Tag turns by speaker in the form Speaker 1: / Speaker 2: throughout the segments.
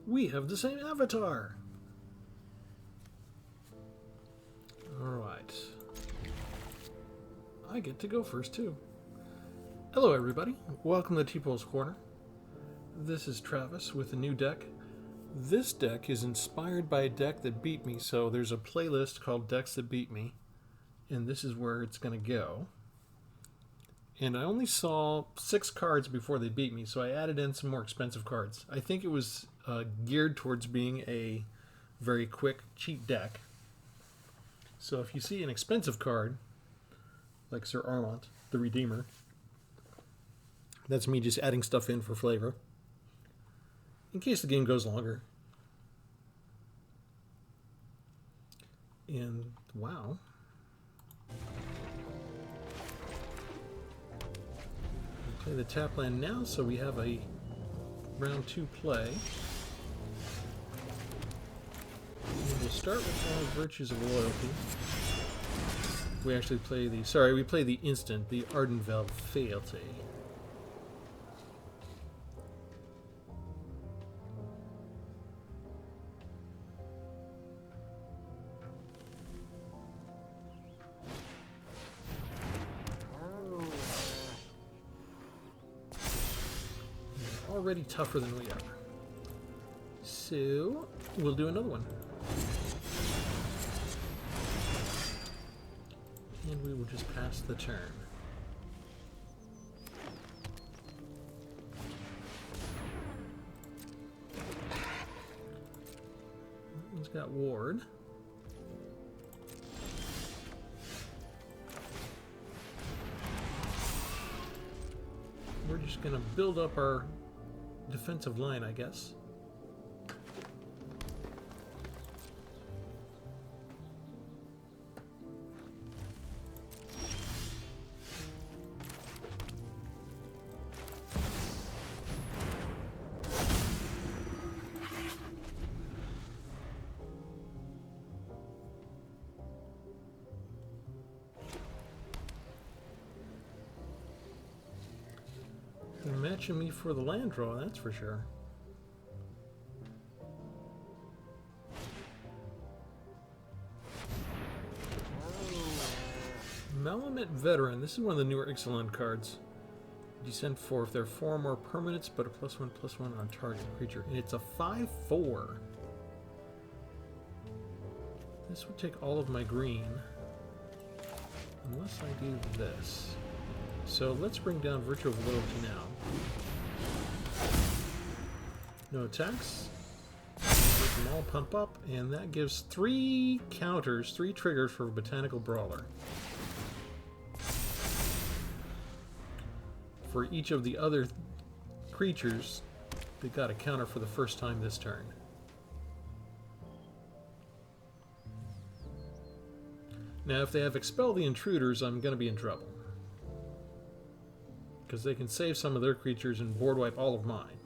Speaker 1: We have the same avatar! Alright. I get to go first, too. Hello, everybody. Welcome to Tpull's Corner. This is Travis with a new deck. This deck is inspired by a deck that beat me, so there's a playlist called Decks That Beat Me, and this is where it's going to go. And I only saw 6 cards before they beat me, so I added in some more expensive cards. I think it was geared towards being a very quick, cheap deck. So if you see an expensive card, like Sir Armont, the Redeemer, that's me just adding stuff in for flavor, in case the game goes longer. And wow. We play the tap land now, so we have a round 2 play. And we'll start with all Virtues of Loyalty. We actually play the, we play the instant, the Ardent Valve Fealty. Already tougher than we are. So, we'll do another one. And we will just pass the turn. That one's got Ward. We're just going to build up our defensive line, I guess. They're matching me for the land draw, that's for sure. Malamet Veteran. This is one of the newer Ixalan cards. Descend 4 if there are 4 or more permanents, but a +1/+1 on target creature. And it's a 5/4. This would take all of my green. Unless I do this. So let's bring down Virtue of Loyalty now. No attacks. Let them all pump up, and that gives 3 counters, 3 triggers for a Botanical Brawler. For each of the other creatures, they got a counter for the first time this turn. Now, if they have Expel the Intruders, I'm going to be in trouble. Because they can save some of their creatures and board wipe all of mine.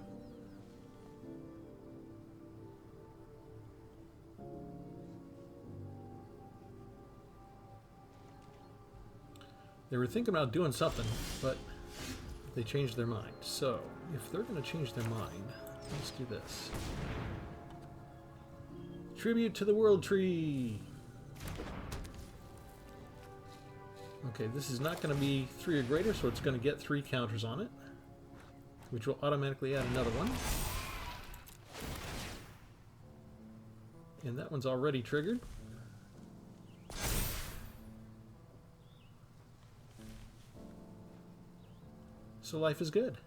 Speaker 1: They were thinking about doing something, but they changed their mind. So, if they're going to change their mind, let's do this. Tribute to the World Tree! Okay, this is not going to be 3 or greater, so it's going to get 3 counters on it, which will automatically add another one. And that one's already triggered. So life is good.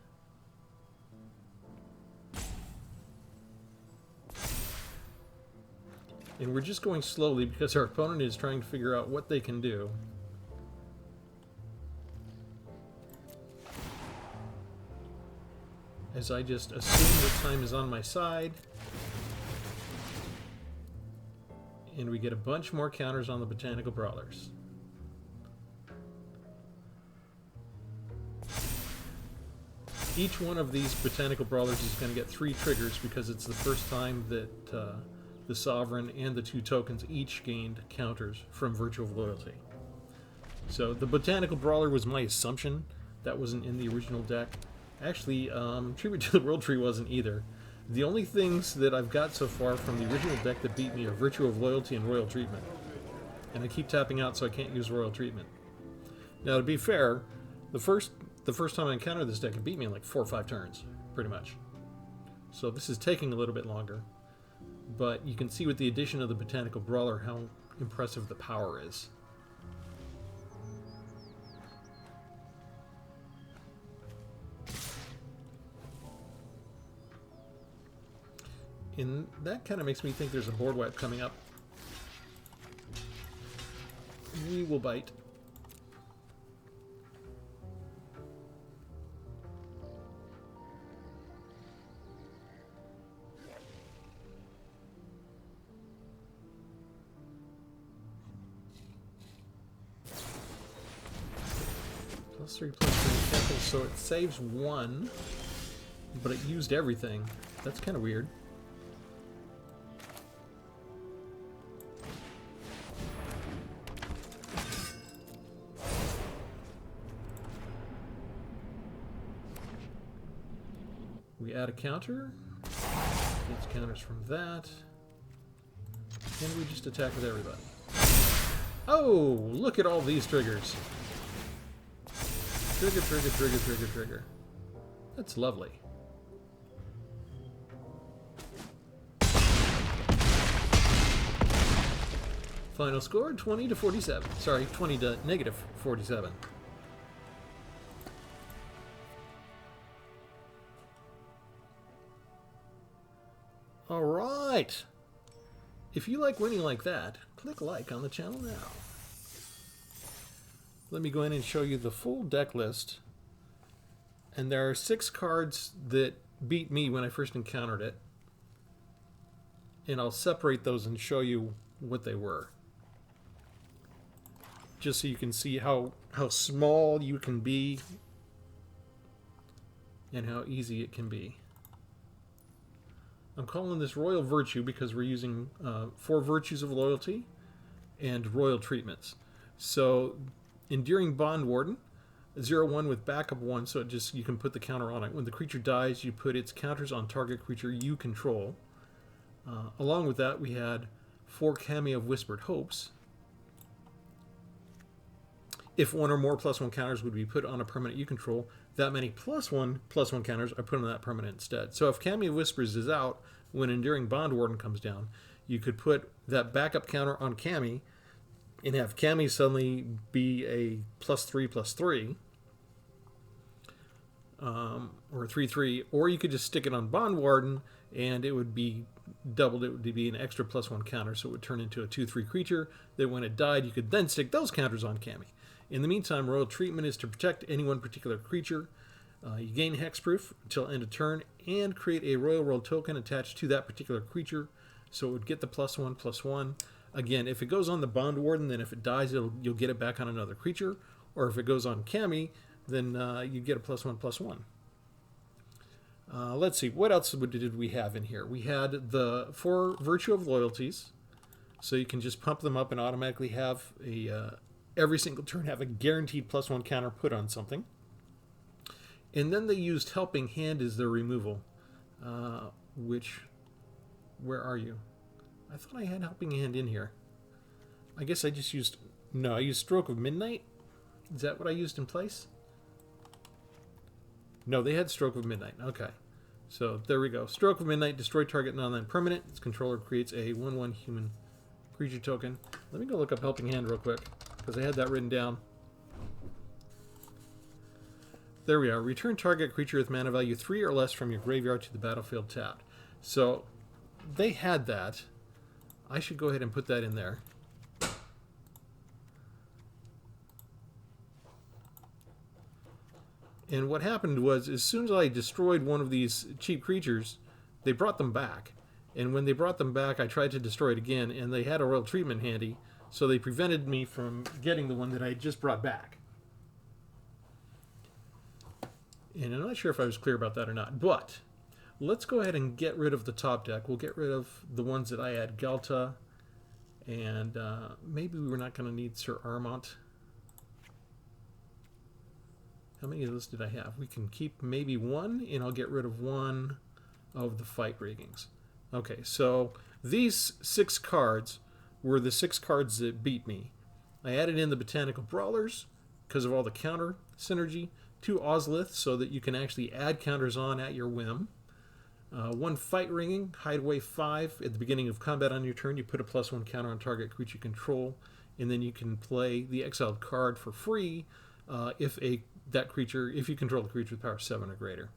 Speaker 1: And we're just going slowly because our opponent is trying to figure out what they can do. As I just assume that time is on my side. And we get a bunch more counters on the Botanical Brawlers. Each one of these Botanical Brawlers is going to get 3 triggers because it's the first time that the Sovereign and the 2 tokens each gained counters from Virtue of Loyalty. So the Botanical Brawler was my assumption. That wasn't in the original deck. Actually, Tribute to the World Tree wasn't either. The only things that I've got so far from the original deck that beat me are Virtue of Loyalty and Royal Treatment. And I keep tapping out, so I can't use Royal Treatment. Now, to be fair, the first time I encountered this deck, it beat me in like 4 or 5 turns, pretty much. So this is taking a little bit longer. But you can see with the addition of the Botanical Brawler how impressive the power is. And that kind of makes me think there's a board wipe coming up. We will bite. +3/+3 cancel, so it saves 1, but it used everything. That's kind of weird. We add a counter. Gets counters from that. And we just attack with everybody. Oh, look at all these triggers. Trigger, trigger, trigger, trigger, trigger. That's lovely. Final score, 20 to 47. Sorry, 20 to -47. All right. If you like winning like that, click like on the channel now. Let me go in and show you the full deck list. And there are 6 cards that beat me when I first encountered it. And I'll separate those and show you what they were. Just so you can see how small you can be and how easy it can be. I'm calling this Royal Virtue because we're using 4 Virtues of Loyalty and Royal Treatments. So, Enduring Bond Warden, 0/1 with backup 1, so you can put the counter on it. When the creature dies, you put its counters on target creature you control. Along with that, we had 4 Cameo of Whispered Hopes. If 1 or more +1 counters would be put on a permanent you control, that many +1/+1 counters are put on that permanent instead. So if Cameo of Whispers is out when Enduring Bond Warden comes down, you could put that backup counter on Cammy and have Cammy suddenly be a +3/+3 or 3/3, or you could just stick it on Bond Warden and it would be doubled. It would be an extra +1 counter, so it would turn into a 2/3 creature that when it died you could then stick those counters on Cammy. In the meantime, Royal Treatment is to protect any one particular creature. You gain hexproof until end of turn and create a Royal World token attached to that particular creature, so it would get the +1/+1. Again, if it goes on the Bond Warden, then if it dies, you'll get it back on another creature, or if it goes on Cammy, then you get a +1/+1. Let's see, what else did we have in here? We had the 4 Virtue of Loyalties, so you can just pump them up and automatically have every single turn have a guaranteed +1 counter put on something. And then they used Helping Hand as their removal, where are you? I thought I had Helping Hand in here. I guess I just used, no, I used Stroke of Midnight. Is that what I used in place? No, they had Stroke of Midnight. Okay. So there we go. Stroke of Midnight, destroy target non-land permanent. Its controller creates a 1/1 human creature token. Let me go look up Helping Hand real quick, because I had that written down. There we are. Return target creature with mana value 3 or less from your graveyard to the battlefield tapped. So they had that. I should go ahead and put that in there. And what happened was, as soon as I destroyed one of these cheap creatures, they brought them back. And when they brought them back, I tried to destroy it again, and they had a Royal Treatment handy, so they prevented me from getting the one that I just brought back. And I'm not sure if I was clear about that or not, but let's go ahead and get rid of the top deck. We'll get rid of the ones that I had, Galta, and maybe we're not going to need Sir Armont. How many of those did I have? We can keep maybe 1, and I'll get rid of 1 of the fight riggings. Okay, so these 6 cards were the 6 cards that beat me. I added in the Botanical Brawlers because of all the counter synergy, 2 Ozliths so that you can actually add counters on at your whim, 1 Fight Ringing, Hideaway 5. At the beginning of combat on your turn, you put a +1 counter on target creature you control, and then you can play the exiled card for free if you control the creature with power 7 or greater.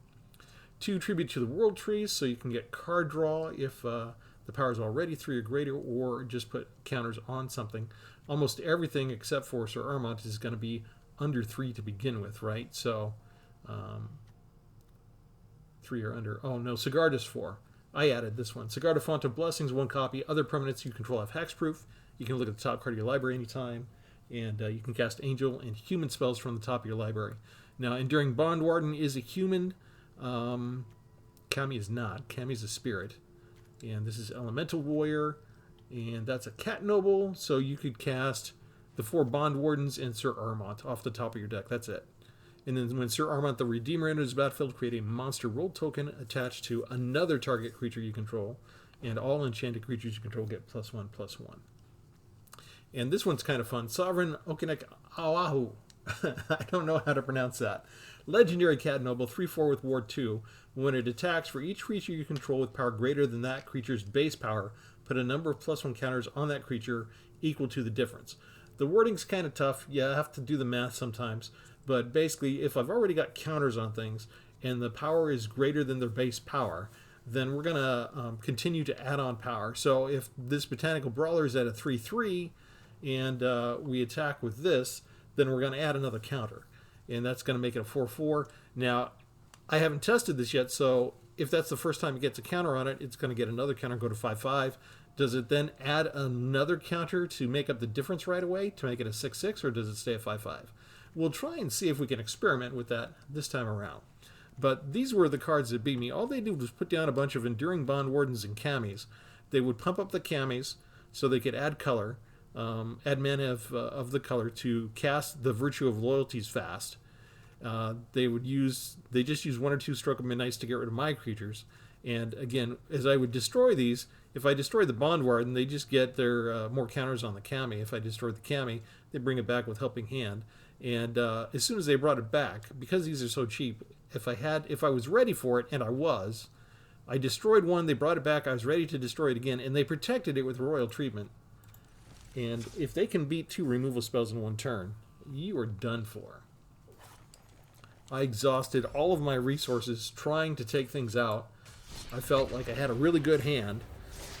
Speaker 1: 2 Tribute to the World Trees, so you can get card draw if the power is already 3 or greater, or just put counters on something. Almost everything except for Sir Armont is going to be under 3 to begin with, right? So 3 or under. Oh no, Sigarda's 4. I added this one. Sigarda, Font of Blessings, 1 copy. Other permanents you control have hexproof. You can look at the top card of your library anytime, and you can cast angel and human spells from the top of your library. Now, Enduring Bond Warden is a human. Kami is not. Kami is a spirit. And this is Elemental Warrior, and that's a Cat Noble, so you could cast the 4 Bond Wardens and Sir Armont off the top of your deck. That's it. And then when Sir Armont the Redeemer enters the battlefield, create a monster roll token attached to another target creature you control, and all enchanted creatures you control get +1/+1. And this one's kind of fun. Sovereign Okinek Awahu. I don't know how to pronounce that. Legendary Cat Noble, 3/4 with Ward 2. When it attacks, for each creature you control with power greater than that creature's base power, put a number of +1 counters on that creature equal to the difference. The wording's kind of tough. Yeah, I have to do the math sometimes. But basically, if I've already got counters on things and the power is greater than their base power, then we're going to continue to add on power. So if this Botanical Brawler is at a 3/3 and we attack with this, then we're going to add another counter. And that's going to make it a 4/4. Now, I haven't tested this yet, so if that's the first time it gets a counter on it, it's going to get another counter, go to 5/5. Does it then add another counter to make up the difference right away, to make it a 6/6, or does it stay at 5/5? We'll try and see if we can experiment with that this time around. But these were the cards that beat me. All they did was put down a bunch of Enduring Bond Wardens and Camis. They would pump up the Camis so they could add color, add mana of the color to cast the Virtue of Loyalties fast. They just use 1 or 2 Stroke of Midnights to get rid of my creatures. And again, as I would destroy these, if I destroy the Bond Warden, they just get their more counters on the Kami. If I destroy the Kami, they bring it back with Helping Hand. And as soon as they brought it back, because these are so cheap, if I was ready for it, and I destroyed one, they brought it back, I was ready to destroy it again, and they protected it with Royal Treatment. And if they can beat 2 removal spells in 1 turn, you are done for. I exhausted all of my resources trying to take things out. I felt like I had a really good hand.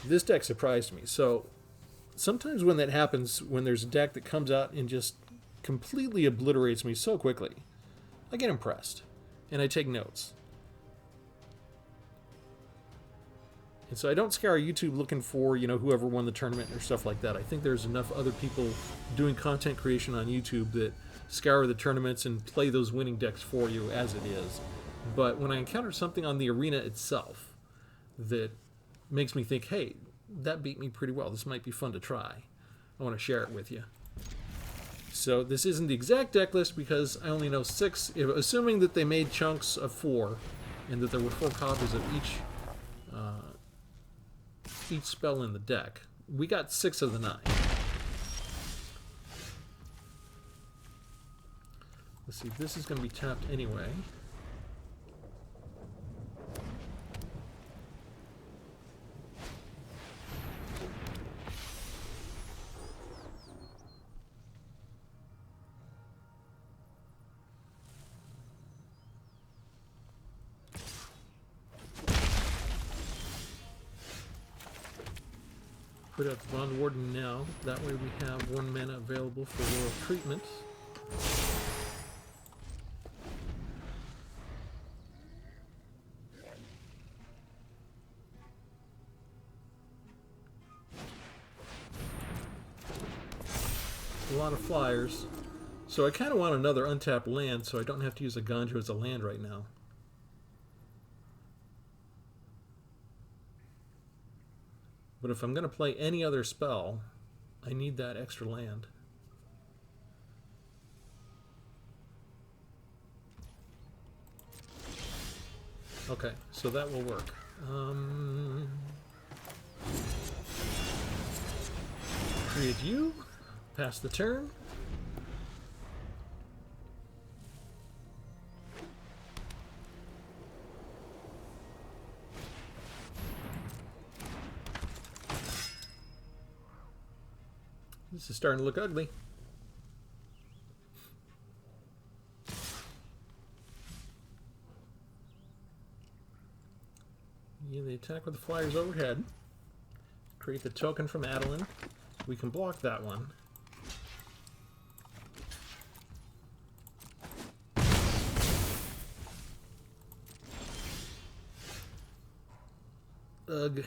Speaker 1: This deck surprised me. So sometimes when that happens, when there's a deck that comes out and just completely obliterates me so quickly, I get impressed and I take notes. And so I don't scour YouTube looking for, whoever won the tournament or stuff like that. I think there's enough other people doing content creation on YouTube that scour the tournaments and play those winning decks for you as it is. But when I encounter something on the arena itself that makes me think, hey, that beat me pretty well, this might be fun to try, I want to share it with you. So this isn't the exact deck list because I only know 6, assuming that they made chunks of 4 and that there were 4 copies of each spell in the deck. We got 6 of the 9. Let's see, this is going to be tapped anyway. Put out the Bond Warden now. That way we have 1 mana available for Royal Treatment. A lot of flyers. So I kind of want another untapped land so I don't have to use a Ganjo as a land right now. But if I'm going to play any other spell, I need that extra land. Okay, so that will work. Create you. Pass the turn. This is starting to look ugly. Yeah, they attack with the flyers overhead. Create the token from Adeline. We can block that one. Ugh.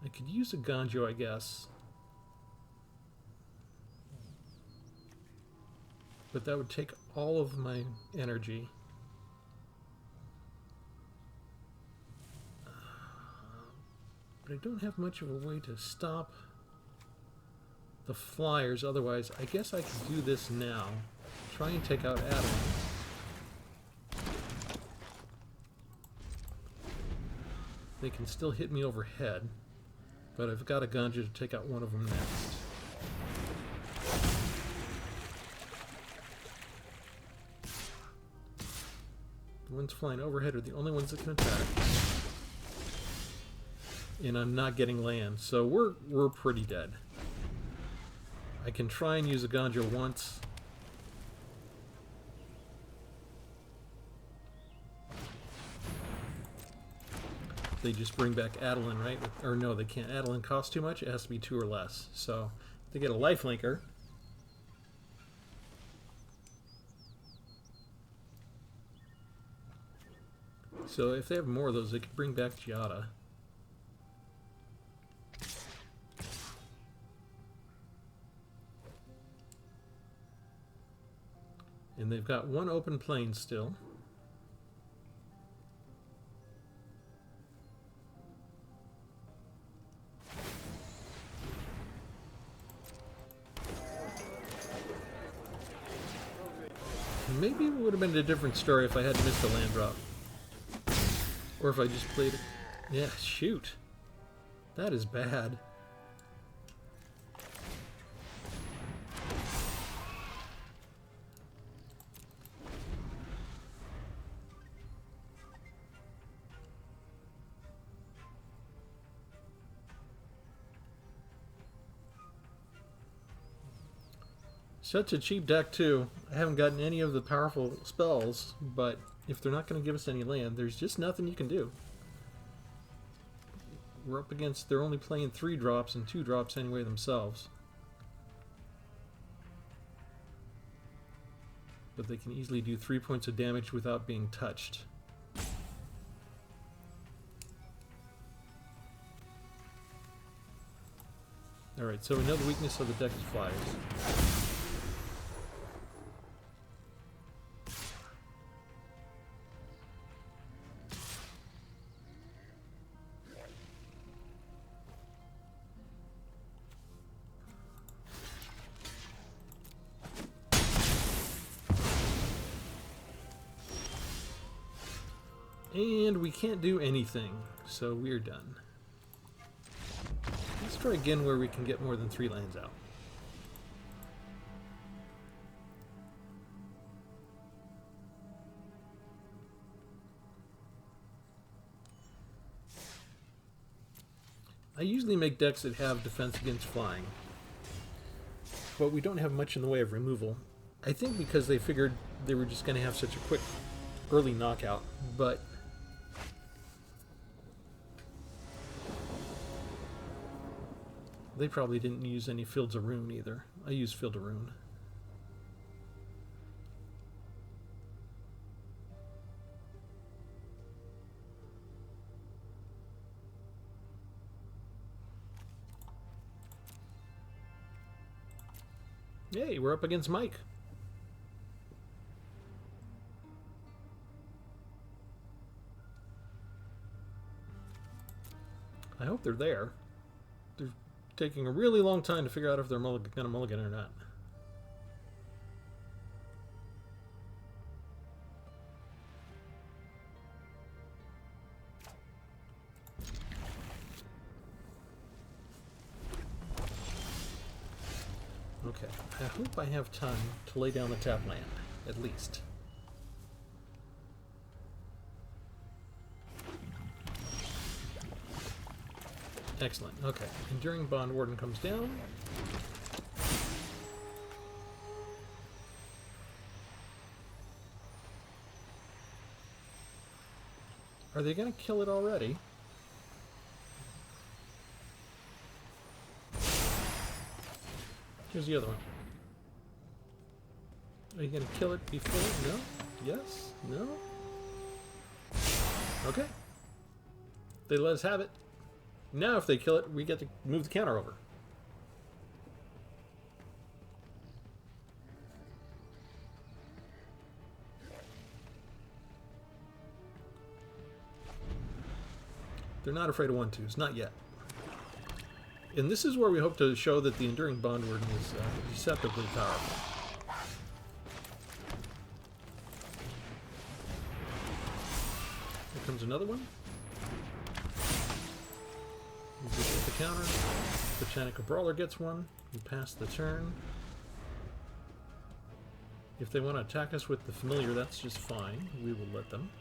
Speaker 1: I could use a Ganjo, I guess. But that would take all of my energy. But I don't have much of a way to stop the flyers. Otherwise, I guess I could do this now. Try and take out Adeline. They can still hit me overhead. But I've got a Ganjo to take out one of them next. The ones flying overhead are the only ones that can attack. And I'm not getting land, so we're pretty dead. I can try and use a Ganjo once. They just bring back Adeline, right? Or no, they can't. Adeline costs too much. It has to be 2 or less. So they get a lifelinker. So if they have more of those, they could bring back Giada. And they've got one open plane still. Maybe it would have been a different story if I hadn't missed a land drop. Or if I just played it. Yeah, shoot. That is bad. Such a cheap deck, too. I haven't gotten any of the powerful spells, but if they're not going to give us any land, there's just nothing you can do. We're up against... They're only playing 3 drops and 2 drops anyway themselves. But they can easily do 3 points of damage without being touched. Alright, so another weakness of the deck is flyers. And we can't do anything, so we're done. Let's try again where we can get more than 3 lands out. I usually make decks that have defense against flying, but we don't have much in the way of removal. I think because they figured they were just going to have such a quick early knockout, but they probably didn't use any Fields of Ruin either. I used Field of Ruin. Yay, we're up against Mike. I hope they're there. They're taking a really long time to figure out if they're going to mulligan or not. Okay, I hope I have time to lay down the tap land, at least. Excellent, okay. Enduring Bond Warden comes down. Are they going to kill it already? Here's the other one. Are you going to kill it before? No? Yes? No? Okay. They let us have it. Now if they kill it, we get to move the counter over. They're not afraid of 1/2s, not yet. And this is where we hope to show that the Enduring Bond Warden is deceptively powerful. Here comes another one. We get the counter. Botanica Brawler gets one. We pass the turn. If they want to attack us with the Familiar, that's just fine. We will let them.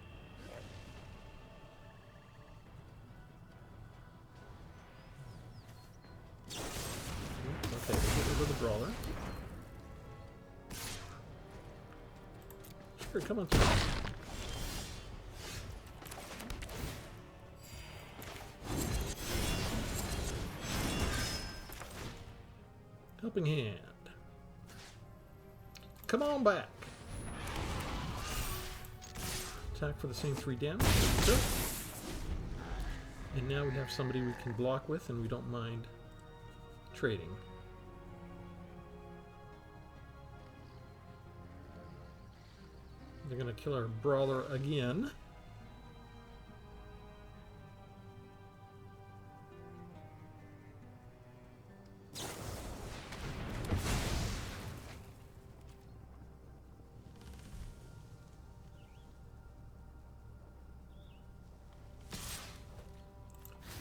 Speaker 1: Okay, we'll get rid of the Brawler. Sure, come on through. Helping Hand. Come on back. Attack for the same 3 damage. Good. And now we have somebody we can block with, and we don't mind trading. They're going to kill our Brawler again.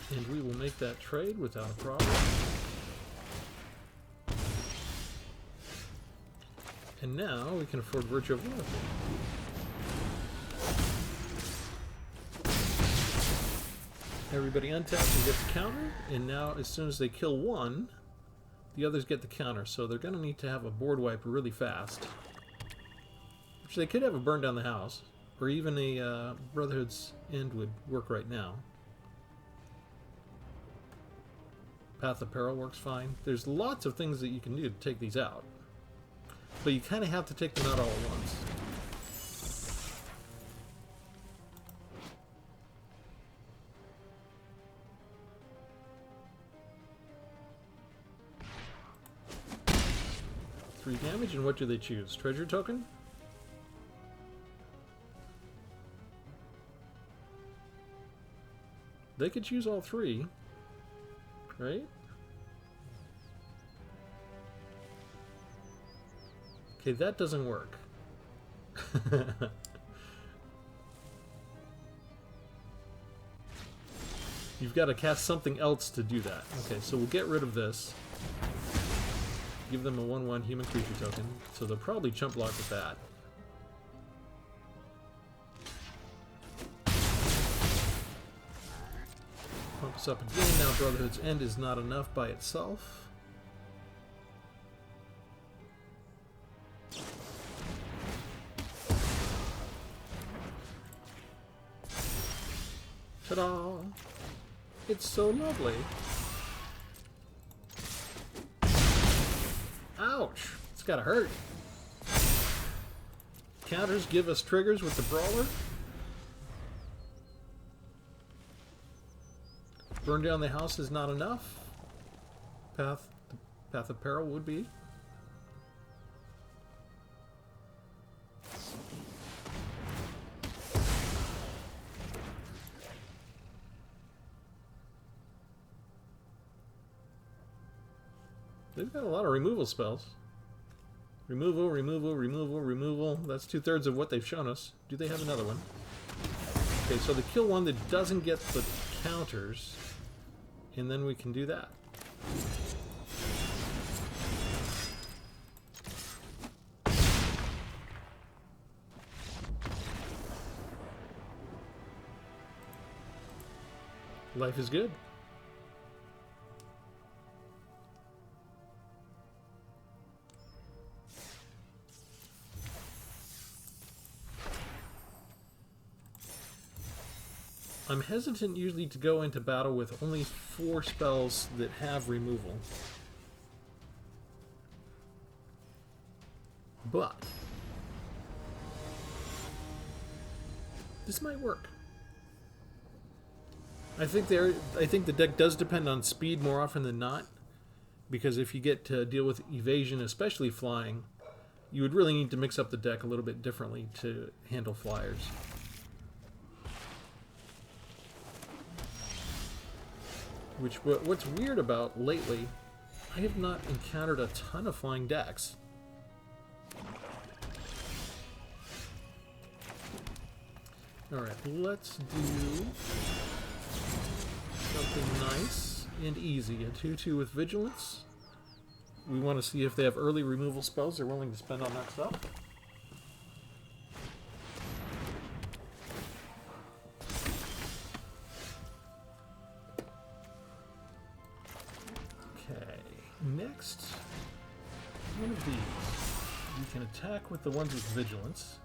Speaker 1: And we will make that trade without a problem. And now we can afford Virtue of Loyalty. Everybody untaps and gets the counter, and now as soon as they kill one, the others get the counter. So they're going to need to have a board wipe really fast. Which they could have a burn down the house, or even a Brotherhood's End would work right now. Path of Peril works fine. There's lots of things that you can do to take these out. But you kind of have to take them out all at once. Three damage, and what do they choose? Treasure token? They could choose all 3, right? Okay, that doesn't work. You've got to cast something else to do that. Okay, so we'll get rid of this. Give them a 1/1 human creature token, so they'll probably chump block with that. Pump us up again. Now Brotherhood's End is not enough by itself. Ta-da! It's so lovely. Ouch! It's gotta hurt. Counters give us triggers with the Brawler. Burn down the house is not enough. Path of Peril would be. They've got a lot of removal spells. Removal, removal, removal, removal. That's 2/3 of what they've shown us. Do they have another one? Okay, so they kill one that doesn't get the counters, and then we can do that. Life is good. I'm hesitant usually to go into battle with only 4 spells that have removal. But this might work. I think the deck does depend on speed more often than not, because if you get to deal with evasion, especially flying, you would really need to mix up the deck a little bit differently to handle flyers. What's weird about lately, I have not encountered a ton of flying decks. Alright, let's do something nice and easy. A 2/2 with Vigilance. We want to see if they have early removal spells they're willing to spend on that stuff. Okay, next, one of these. You can attack with the ones with Vigilance.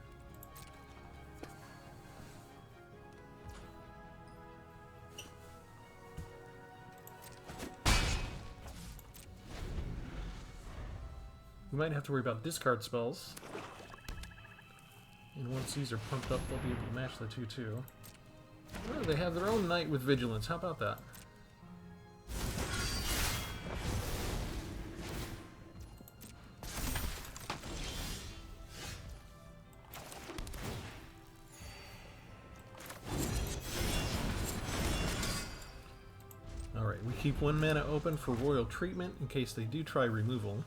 Speaker 1: We might have to worry about discard spells. And once these are pumped up, they'll be able to match the 2/2. Oh, they have their own Knight with Vigilance. How about that? Alright, we keep 1 mana open for Royal Treatment in case they do try removal.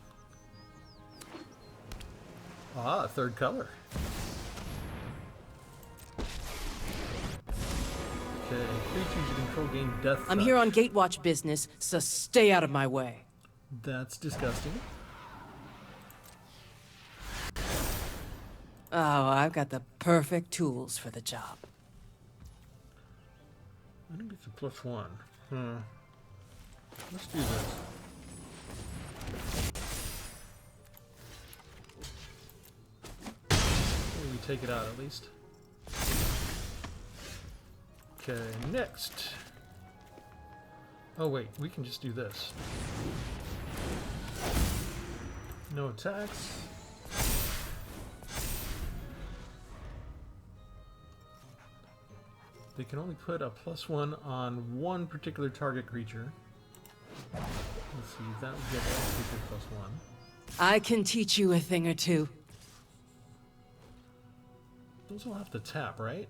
Speaker 1: Ah, 3rd color. Okay, creatures you control gain Death Touch.
Speaker 2: I'm here on Gatewatch business, so stay out of my way.
Speaker 1: That's disgusting.
Speaker 2: Oh, I've got the perfect tools for the job.
Speaker 1: I think it's a +1. Let's do this. We take it out at least. Okay, next. Oh wait, we can just do this. No attacks. They can only put a +1 on one particular target creature. Let's see, that would get all creatures +1.
Speaker 2: I can teach you a thing or two.
Speaker 1: Those will have to tap, right?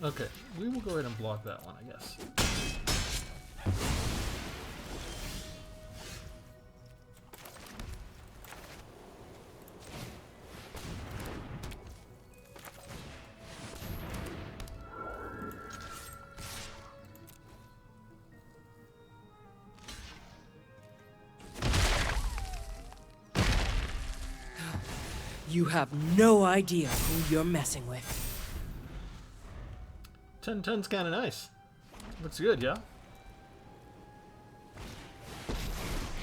Speaker 1: Okay, we will go ahead and block that one, I guess.
Speaker 2: You have no idea who you're messing with.
Speaker 1: 10/10's kind of nice. Looks good, yeah?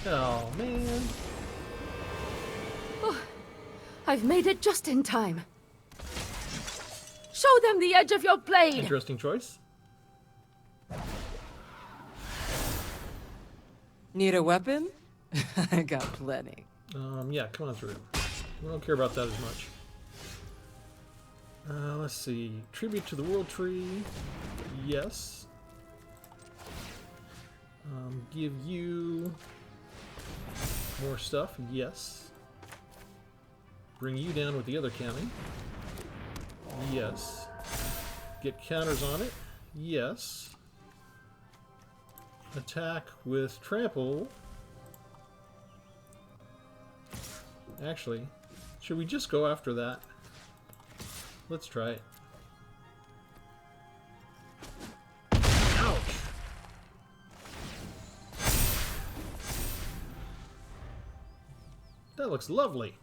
Speaker 1: Oh, man.
Speaker 3: Oh, I've made it just in time. Show them the edge of your blade!
Speaker 1: Interesting choice.
Speaker 2: Need a weapon? I got plenty.
Speaker 1: Yeah, come on through. We don't care about that as much. Let's see. Tribute to the World Tree. Yes. Give you more stuff. Yes. Bring you down with the other county. Yes. Get counters on it. Yes. Attack with trample. Actually, should we just go after that? Let's try it. Ouch! That looks lovely.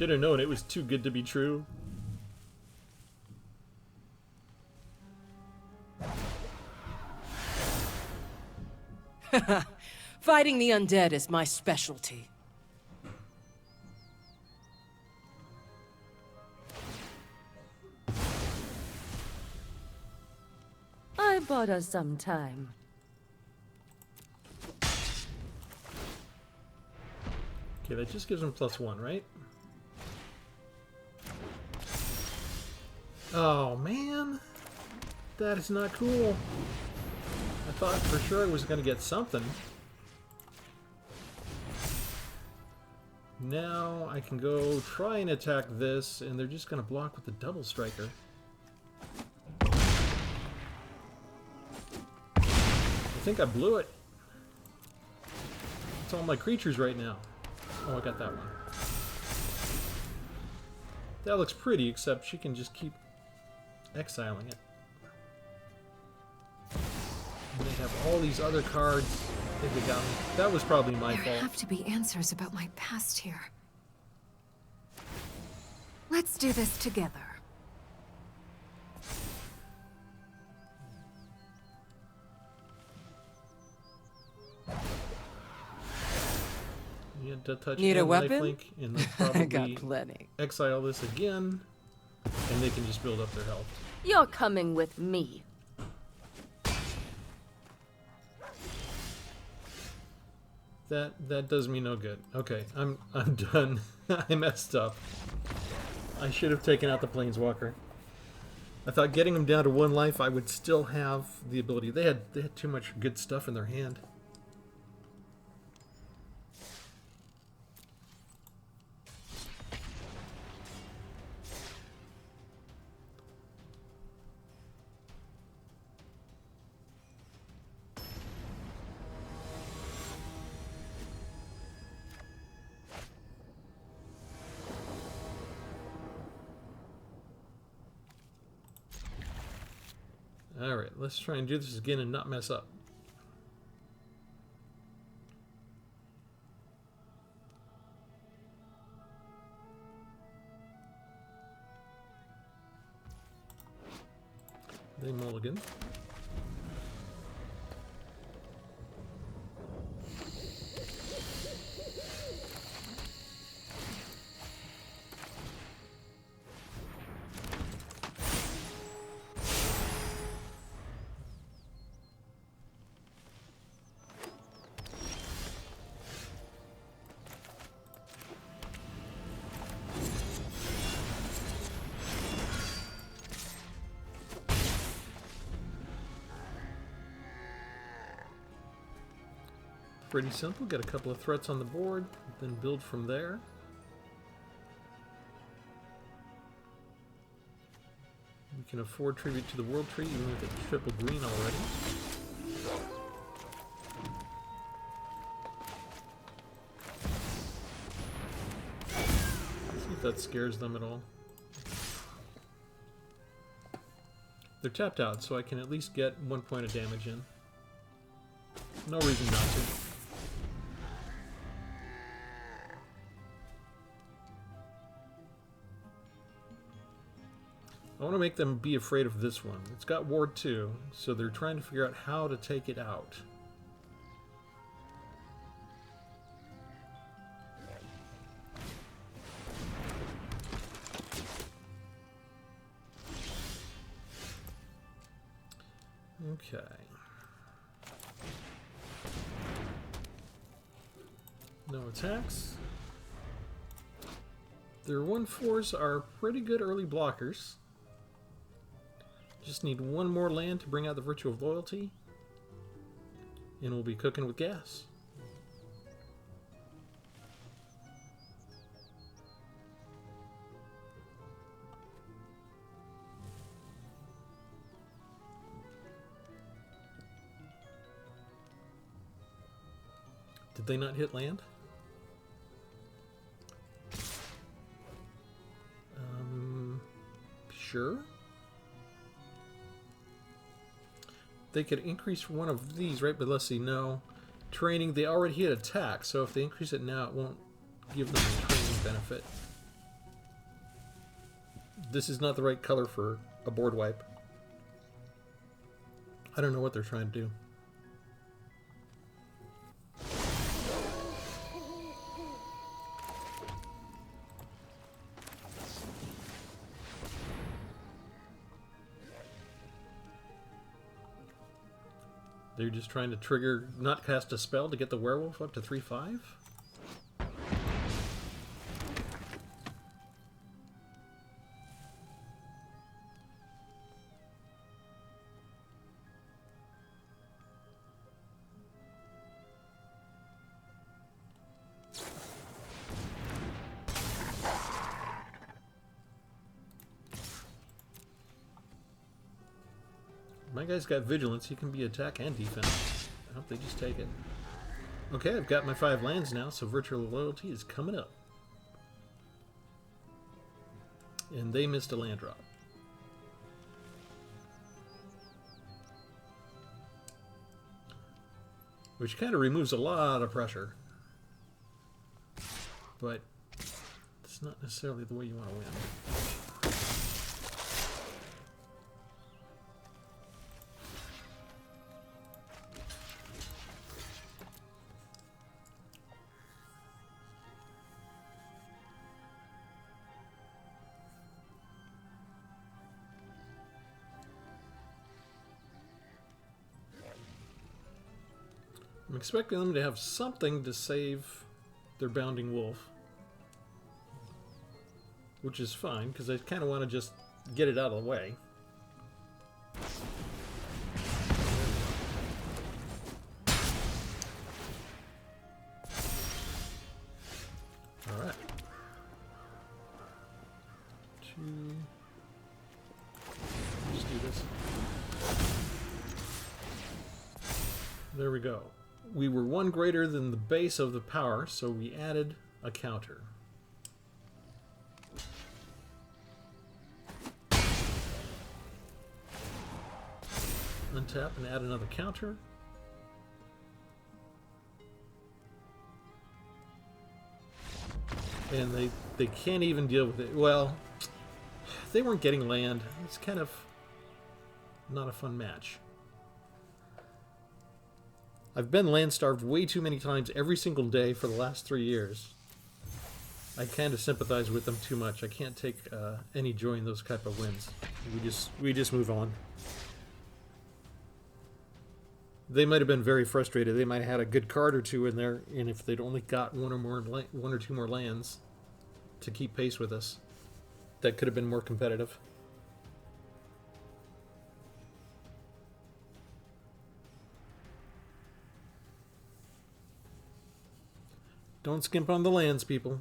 Speaker 1: Should have known it was too good to be true.
Speaker 2: Fighting the undead is my specialty.
Speaker 3: I bought us some time.
Speaker 1: Okay, that just gives him +1, right? Oh, man. That is not cool. I thought for sure I was going to get something. Now I can go try and attack this, and they're just going to block with the double striker. I think I blew it. It's all my creatures right now. Oh, I got that one. That looks pretty, except she can just keep exiling it. And they have all these other cards. I think they got me. That was probably my fault.
Speaker 4: There have to be answers about my past here. Let's do this together.
Speaker 1: You had to touch
Speaker 2: Need a weapon?
Speaker 1: lifelink, and they'll
Speaker 2: I
Speaker 1: probably
Speaker 2: got plenty.
Speaker 1: exile this again, and they can just build up their health.
Speaker 3: You're coming with me.
Speaker 1: That does me no good. Okay, I'm done. I messed up. I should have taken out the Planeswalker. I thought getting them down to 1 life, I would still have the ability. They had too much good stuff in their hand. Alright, let's try and do this again and not mess up. They mulligan. Pretty simple. Get a couple of threats on the board, then build from there. We can afford Tribute to the World Tree, even with a triple green already. Let's see if that scares them at all. They're tapped out, so I can at least get 1 point of damage in. No reason not to. I want to make them be afraid of this one. It's got Ward 2, so they're trying to figure out how to take it out. Okay. No attacks. Their 1/4s are pretty good early blockers. Just need 1 more land to bring out the Virtue of Loyalty, and we'll be cooking with gas. Did they not hit land? Sure. They could increase one of these, right? But let's see, no. Training, they already hit attack, so if they increase it now, it won't give them a training benefit. This is not the right color for a board wipe. I don't know what they're trying to do. They're just trying to trigger, not cast a spell to get the werewolf up to 3/5? My guy's got vigilance. He can be attack and defense. I hope they just take it. Okay, I've got my 5 lands now, so virtual loyalty is coming up. And they missed a land drop. Which kind of removes a lot of pressure. But it's not necessarily the way you want to win. I'm expecting them to have something to save their Bounding Wolf. Which is fine, because I kind of want to just get it out of the way. Alright. 2... Just do this. There we go. We were 1 greater than the base of the power, so we added a counter. Untap and add another counter. And they can't even deal with it. Well, they weren't getting land. It's kind of not a fun match. I've been land-starved way too many times every single day for the last 3 years. I kind of sympathize with them too much. I can't take any joy in those type of wins. We just move on. They might have been very frustrated. They might have had a good card or two in there, and if they'd only got one or two more lands to keep pace with us, that could have been more competitive. Don't skimp on the lands, people.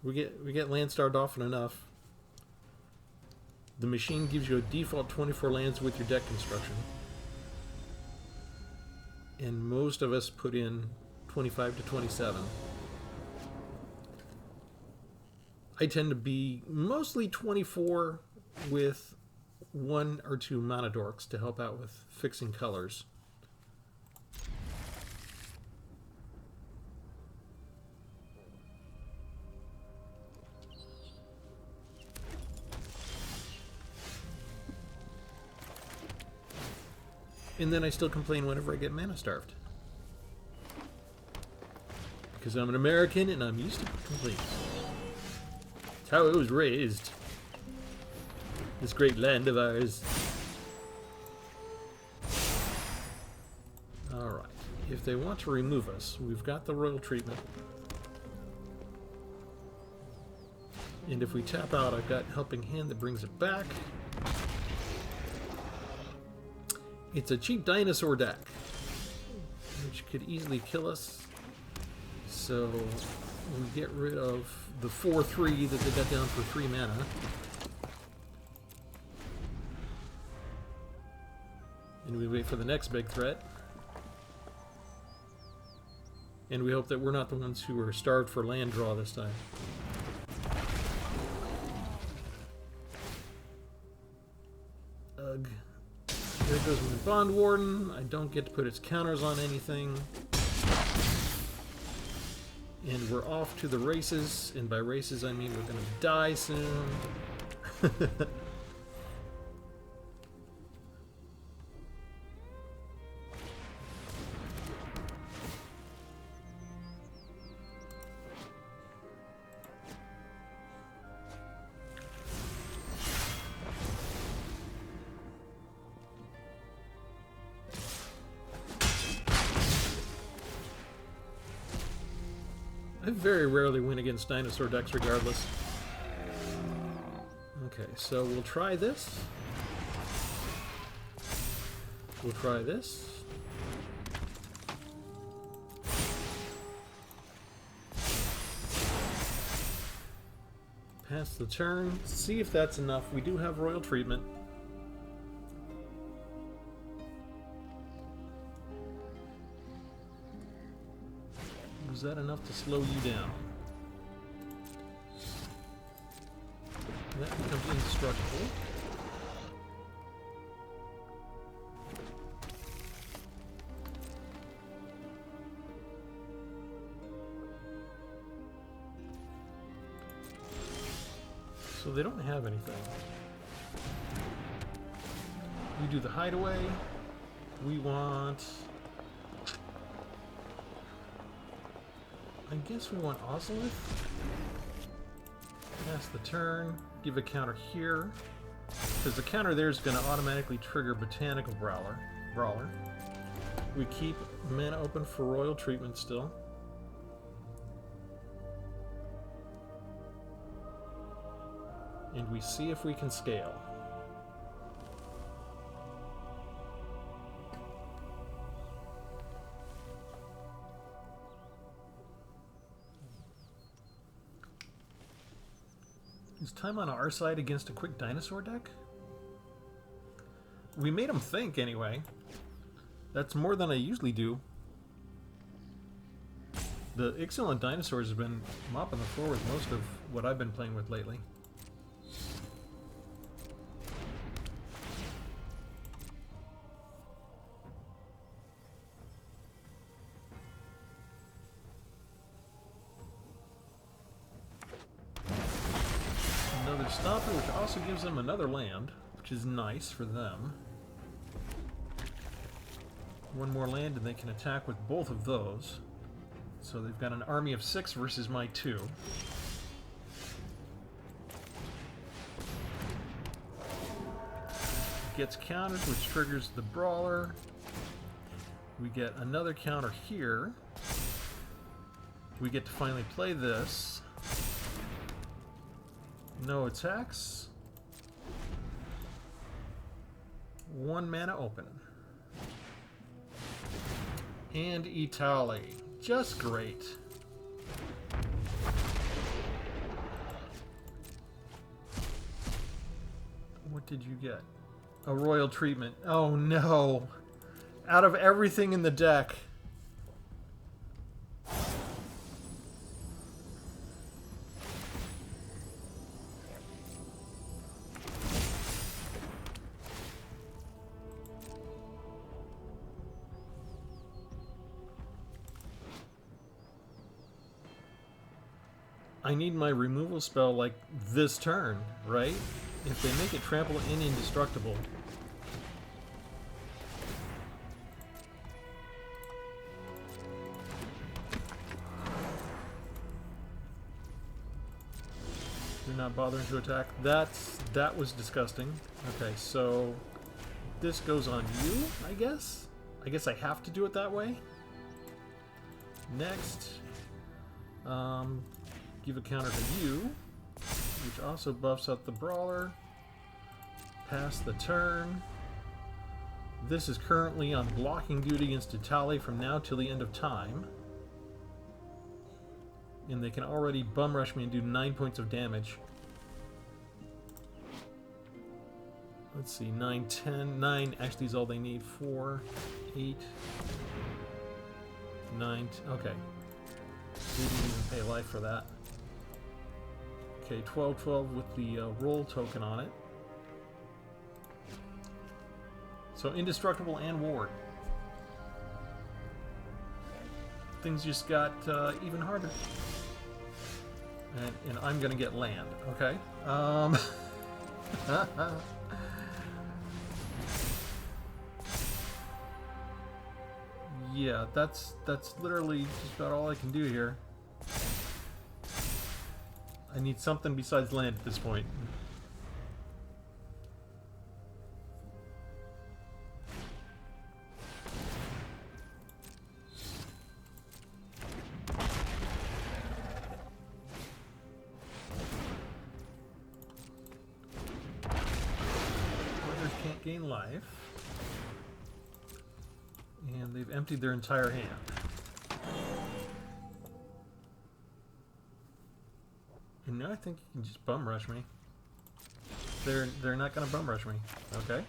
Speaker 1: We get land starved often enough. The machine gives you a default 24 lands with your deck construction. And most of us put in 25 to 27. I tend to be mostly 24 with 1 or 2 mana dorks to help out with fixing colors. And then I still complain whenever I get mana starved. Because I'm an American and I'm used to complaints. It's how I was raised. This great land of ours. Alright. If they want to remove us, we've got the royal treatment. And if we tap out, I've got Helping Hand that brings it back. It's a cheap dinosaur deck, which could easily kill us. So we get rid of the 4/3 that they got down for 3 mana. And we wait for the next big threat. And we hope that we're not the ones who are starved for land draw this time. Ugh. There goes my Bond Warden. I don't get to put its counters on anything. And we're off to the races. And by races, I mean we're going to die soon. I very rarely win against dinosaur decks regardless. Okay, so we'll try this. We'll try this. Pass the turn. See if that's enough. We do have royal treatment. Was that enough to slow you down? That becomes indestructible. So they don't have anything. We do the hideaway. We want... I guess we want Ozolith. Pass the turn. Give a counter here. Because the counter there is going to automatically trigger Botanical Brawler. We keep mana open for royal treatment still. And we see if we can scale. Is time on our side against a quick dinosaur deck? We made them think, anyway. That's more than I usually do. The excellent dinosaurs have been mopping the floor with most of what I've been playing with lately. Stopper, which also gives them another land, which is nice for them. One more land and they can attack with both of those. So they've got an army of 6 versus my 2. Gets counters, which triggers the brawler. We get another counter here. We get to finally play this. No attacks. 1 mana open. And Italy. Just great. What did you get? A royal treatment. Oh no. Out of everything in the deck. I need my removal spell like this turn, right? If they make it trample and indestructible. They're not bothering to attack. That was disgusting. Okay, so this goes on you, I guess? I guess I have to do it that way. Next, give a counter to you, which also buffs up the brawler. Pass the turn. This is currently on blocking duty against Italy from now till the end of time. And they can already bum rush me and do 9 points of damage. Let's see, 9, 10, 9 actually is all they need. 4, 8, 9, okay. They didn't even pay life for that. Okay, 12, 12 with the roll token on it. So indestructible and ward. Things just got even harder. And I'm gonna get land, okay? Yeah, that's literally just about all I can do here. I need something besides land at this point. Players can't gain life. And they've emptied their entire hand. And now I think you can just bum rush me. They're not gonna bum rush me. Okay.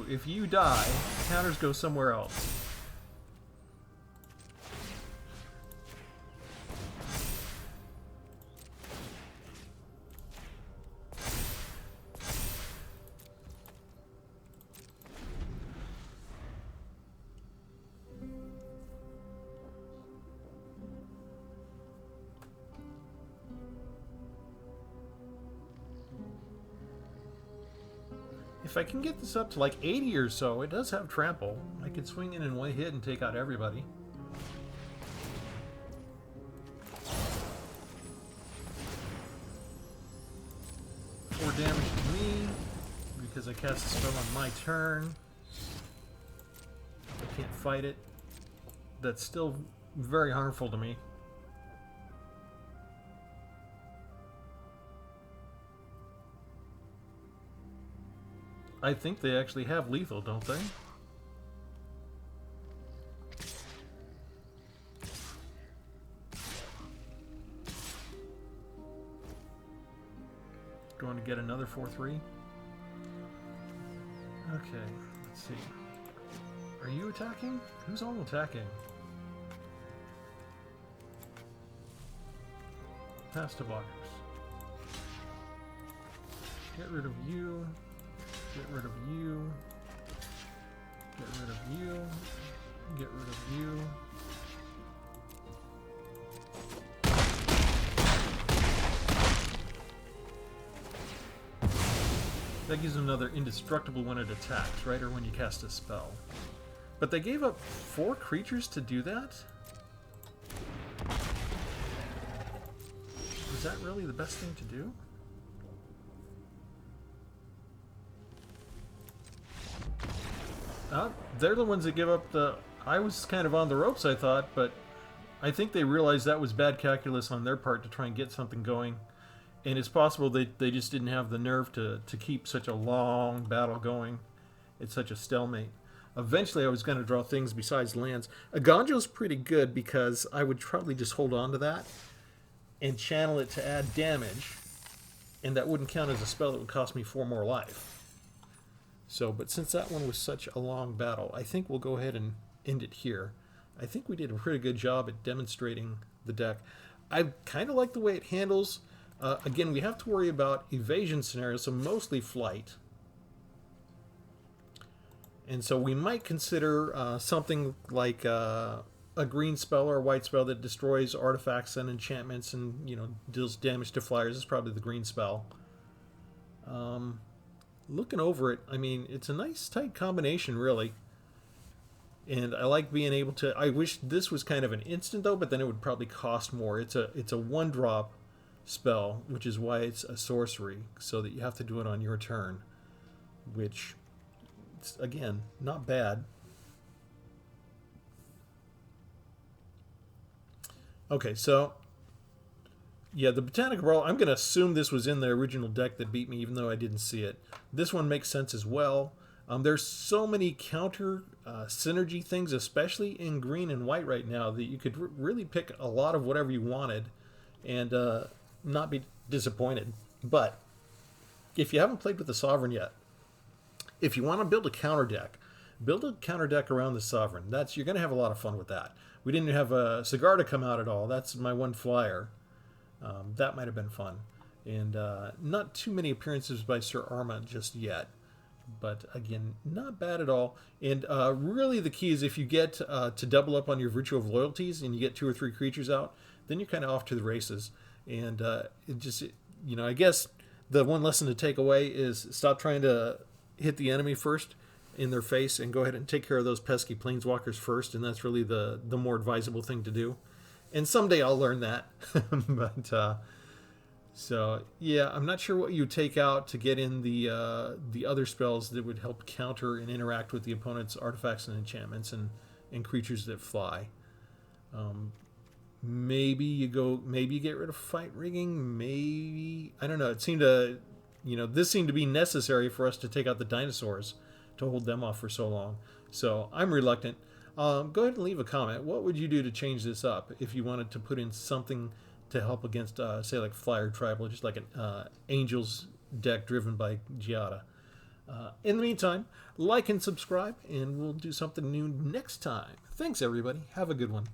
Speaker 1: If you die, counters go somewhere else. If I can get this up to like 80 or so, it does have trample. I could swing in one hit and take out everybody. Four damage to me because I cast a spell on my turn. I can't fight it. That's still very harmful to me. I think they actually have lethal, don't they? Going to get another 4/3. Okay, let's see. Are you attacking? Who's all attacking? Pass to blockers. Get rid of you. Get rid of you. Get rid of you. Get rid of you. That gives them another indestructible when it attacks, right? Or when you cast a spell. But they gave up 4 creatures to do that? Is that really the best thing to do? They're the ones that give up the... I was kind of on the ropes, I thought, but I think they realized that was bad calculus on their part to try and get something going. And it's possible they just didn't have the nerve to keep such a long battle going. It's such a stalemate. Eventually I was going to draw things besides lands. Aganjo's pretty good because I would probably just hold on to that and channel it to add damage. And that wouldn't count as a spell that would cost me 4 more life. So, but since that one was such a long battle, I think we'll go ahead and end it here. I think we did a pretty good job at demonstrating the deck. I kind of like the way it handles. Again, we have to worry about evasion scenarios, so mostly flight. And so we might consider something like a green spell or a white spell that destroys artifacts and enchantments and, you know, deals damage to flyers. It's probably the green spell. Looking over it, I mean, it's a nice tight combination, really. And I like being able to... I wish this was kind of an instant, though, but then it would probably cost more. It's a 1-drop spell, which is why it's a sorcery, so that you have to do it on your turn. Which, again, not bad. Okay, so... yeah, the Botanical Brawl, I'm going to assume this was in the original deck that beat me, even though I didn't see it. This one makes sense as well. There's so many counter synergy things, especially in green and white right now, that you could really pick a lot of whatever you wanted and not be disappointed. But if you haven't played with the Sovereign yet, if you want to build a counter deck around the Sovereign. You're going to have a lot of fun with that. We didn't have a Sigarda come out at all. That's my 1 flyer. That might have been fun. And not too many appearances by Sir Arma just yet. But again, not bad at all. And really the key is if you get to double up on your Virtue of Loyalties and you get 2 or 3 creatures out, then you're kind of off to the races. And I guess the one lesson to take away is stop trying to hit the enemy first in their face and go ahead and take care of those pesky planeswalkers first. And that's really the more advisable thing to do. And someday I'll learn that. But so yeah, I'm not sure what you take out to get in the other spells that would help counter and interact with the opponent's artifacts and enchantments and creatures that fly. Maybe you get rid of fight rigging. Maybe, I don't know. It seemed to, this seemed to be necessary for us to take out the dinosaurs to hold them off for so long. So I'm reluctant. Go ahead and leave a comment. What would you do to change this up if you wanted to put in something to help against, say, like Flyer Tribal, just like an Angels deck driven by Giada? In the meantime, like and subscribe, and we'll do something new next time. Thanks, everybody. Have a good one.